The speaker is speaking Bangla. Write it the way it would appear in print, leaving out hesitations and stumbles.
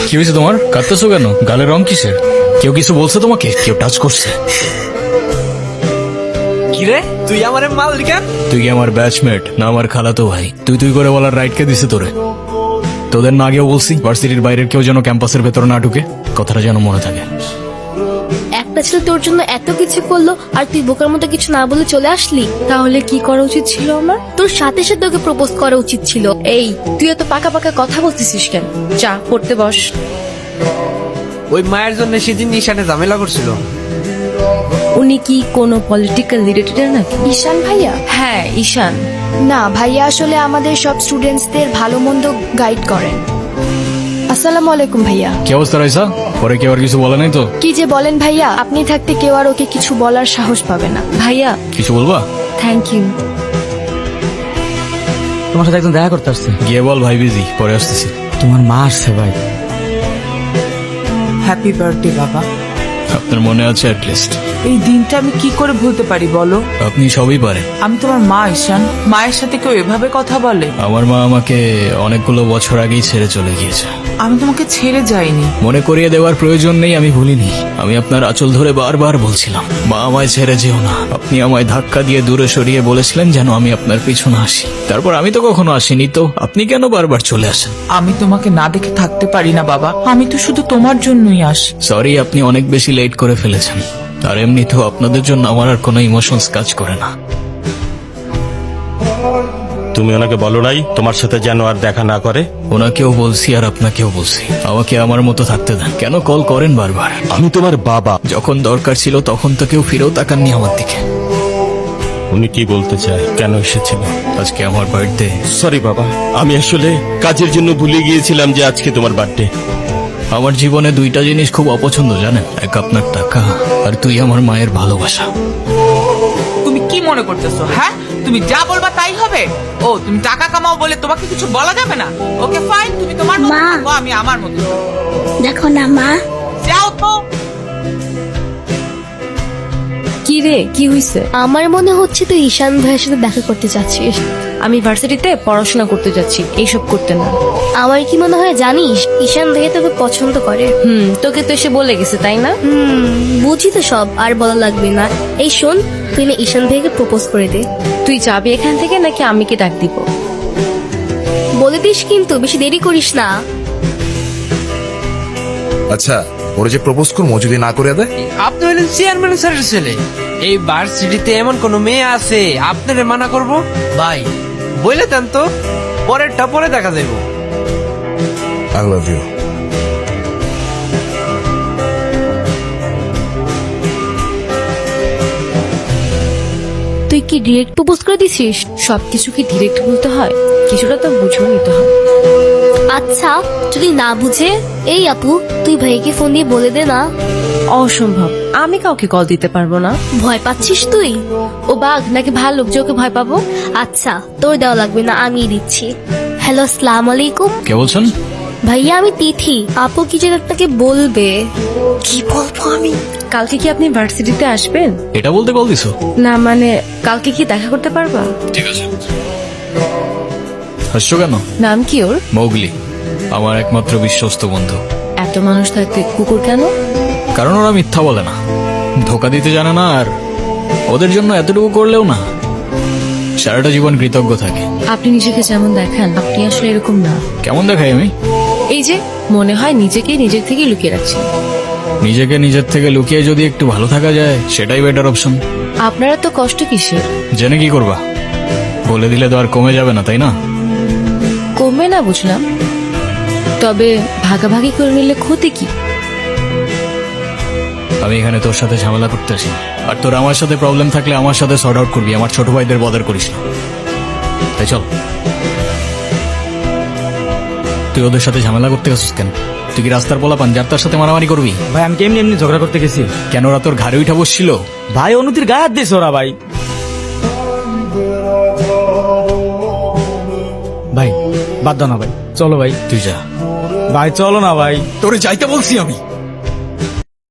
কি হয়েছে তোমার? কাঁদতেছো কেন? গালের রং কিসের? কেউ কিছু বলছে তোমাকে? কেউ টাচ করছে? কিরে তুই আমার মাল কেন? তুই কি আমার ব্যাচমেট না আমার খালাতো ভাই? তুই তুই করে বলার রাইট কে দিছে তোরে? তোদের না আগেও বলছি ভার্সিটির বাইরের কেউ যেন ক্যাম্পাসের ভেতর না ঢুকে, কথাটা যেন মনে থাকে। একটা ছেলে তোর জন্য এত কিছু করলো আর তুই বোকার মতো কিছু না বলে চলে আসলি। তাহলে কি করা উচিত ছিল আমার? তোর সাথে সাথে ওকে প্রপোজ করা উচিত ছিল। এই তুই এত পাকা পাকা কথা বলতেছিস কেন? চা পড়তে বস। ওই মায়ের জন্য সেদিন ঈশানে ঝামেলা করছিল। উনি কি কোনো পলিটিক্যাল রিলেটেড নাকি? ঈশান ভাইয়া? হ্যাঁ ঈশান। না ভাইয়া, আসলে আমাদের সব স্টুডেন্টসদের ভালো মন্দ গাইড করেন। আসসালামু আলাইকুম ভাইয়া। কি অবস্থা রাইসা? পরে কেউ আর কিছু বলে নাই তো? কি যে বলেন ভাইয়া, আপনি থাকতে কেউ আর ওকে কিছু বলার সাহস পাবে না। ভাইয়া কিছু বলবা? Thank you. তোমার সাথে একজন দেখা করতে আসছে। গিয়ে বল ভাই বিজি, পরে আসতেছি। তোমার মা আসছে ভাই। হ্যাপি বার্থডে বাবা। আপনার মনে আছে অ্যাটলিস্ট? এই দিনটা আমি কি করে ভুলতে পারি বলো? আপনি সবই পারেন। আমি তোমার মা ঈশান। মায়ের সাথে কেউ এভাবে কথা বলে? আমার মা আমাকে অনেকগুলো বছর আগেই ছেড়ে চলে গিয়েছে। আমি তোমাকে ছেড়ে যাইনি। মনে করিয়ে দেওয়ার প্রয়োজন নেই, আমি ভুলিনি। আমি আপনার আঁচল ধরে বারবার বলছিলাম, মা আমায় ছেড়ে যেও না। আপনি আমায় ধাক্কা দিয়ে দূরে সরিয়ে বলেছিলেন যেন আমি আপনার পিছনে আসি। তারপর আমি তো কখনো আসিনি, তো আপনি কেন বারবার চলে আসেন? আমি তোমাকে না দেখে থাকতে পারি না বাবা। আমি তো শুধু তোমার জন্যই আসি। সরি, আপনি অনেক বেশি লেট করে ফেলেছেন। আর এমনিতেও আপনাদের জন্য আমার আর কোনো ইমোশনস কাজ করে না। তুমি ওনাকে বলো নাই তোমার সাথে যেন আর দেখা না করে? ওনাকেও বলছি আর আপনাকেও বলছি, আমাকে আমার মতো থাকতে দেন। কেন কল করেন বারবার? আমি তোমার বাবা। যখন দরকার ছিল তখন তো কেউ ফিরেও তাকাননি আমার দিকে। উনি কি বলতে চায়? কেন এসেছিল? আজকে আমার বার্থডে। সরি বাবা, আমি আসলে কাজের জন্য ভুলে গিয়েছিলাম যে আজকে তোমার বার্থডে। আমার জীবনে দুইটা জিনিস খুব অপছন্দ জানেন, এক আপনার টাকা আর তুই আমার মায়ের ভালোবাসা। তুমি কি মনে করতেছো? হ্যাঁ, তুমি যা বলবা তাই হবে? ও তুমি টাকা কামাও বলে তোমাকে কিছু বলা যাবে না? ওকে ফাইন, তুমি তোমার মতো মা। থাকো, আমি আমার মতো। দেখো না মা, যাও তো। কি রে, কি হইছে? আমার মনে হচ্ছে তুই ঈশান ভাইয়ের সাথে দেখা করতে চাচ্ছিস। আমি ভার্সিটিতে পড়াশোনা করতে যাচ্ছি, এইসব করতে না। আমার কি মনে হয় জানিস, ঈশান ভাইয়া তোকে পছন্দ করে। তোকে তো এসে বলে গেছে তাই না? বুঝি তো সব, আর বলা লাগবে না। এই শোন, তুই না ঈশান ভাইকে প্রপোজ করে দে। তুই যাবি এখান থেকে নাকি আমি কি ডাক দিব? বলে দিস কিন্তু, বেশি দেরি করিস না। আচ্ছা, ওরা যে প্রপোজ করবো যদি না করে দেয়? আপনি হলেন চেয়ারম্যান স্যারের ছেলে। এই ভার্সিটিতে এমন কোন মেয়ে আছে আপনারে মানা করব? ভাই বলে দেন তো, পরেরটা পরে দেখা যাইব। I love you. তুই কি ডিরেক্ট প্রপোজ করে দিছিস? সবকিছু কি ডিরেক্ট বলতে হয়? কিছুটা তো বুঝেও নিতে হয়। আচ্ছা, যদি না বুঝে, এই আপু তুই ভাইকে ফোন দিয়ে বলে দে না। অসম্ভব, আমি কাউকে কল দিতে পারবো না। ভয় পাচ্ছিস তুই? ও বাঘ নাকি ভাল্লুক যে ওকে ভয় পাবো? আচ্ছা, তোর দেওয়া লাগবে না, আমি দিচ্ছি। হ্যালো, আসসালামু আলাইকুম। কে বলছেন? ভাইয়া আমি তিথি। আপু কি যেন আপনাকে বলবে। কি বলবো আমি? কালকে কি আপনি ভার্সিটিতে আসবেন? এটা বলতে কল দিছো? না মানে কালকে কি দেখা করতে পারবা? ঠিক আছে। হাসছো কেন? নাম কি ওর? মৌগলি, আমার একমাত্র বিশ্বস্ত বন্ধু। এত মানুষ থাকতে কুকুর কেন? কারণ ওরা মিথ্যা বলে না, ধোকা দিতে জানে না, আর ওদের জন্য এতটুকু করলেও না সারাটা জীবন কৃতজ্ঞ থাকে। আপনি নিজেকে যেমন দেখান, আপনি আসলে এরকম না। কেমন দেখাই আমি? এই যে মনে হয় নিজেকে নিজের থেকে লুকিয়ে রাখছেন। নিজেকে নিজের থেকে লুকিয়ে যদি একটু ভালো থাকা যায় সেটাই বেটার অপশন। আপনারা তো কষ্ট কিসের? জেনে কি করবা? বলে দিলে তো আর কমে যাবে না, তাই না? কমবে না বুঝলাম, তবে ভাগাভাগি করে নিলে ক্ষতি কি? আমি এখানে তোর সাথে ঝামেলা করতে আসি, আর তোর আমার সাথে প্রবলেম থাকলে আমার সাথে সর্ট আউট করবি। আমার ছোট ভাইদের বদার করিস না। তাই চল। তুই ওদের সাথে ঝামেলা করতে গেছিস কেন? তুই কি রাস্তার পোলাপান যার তার সাথে মারামারি করবি? ভাই আমি কেমনি এমনি ঝগড়া করতে গেছি। কেন ওরা তোর ঘাড়ে উঠা বসছিল? ভাই অনুতির গায়ে হাত দিয়েছে ওরা। ভাই ভাই বাদ দাও না ভাই, চলো ভাই। তুই যা ভাই চলো না ভাই। তোরে যাইতে বলছি আমি।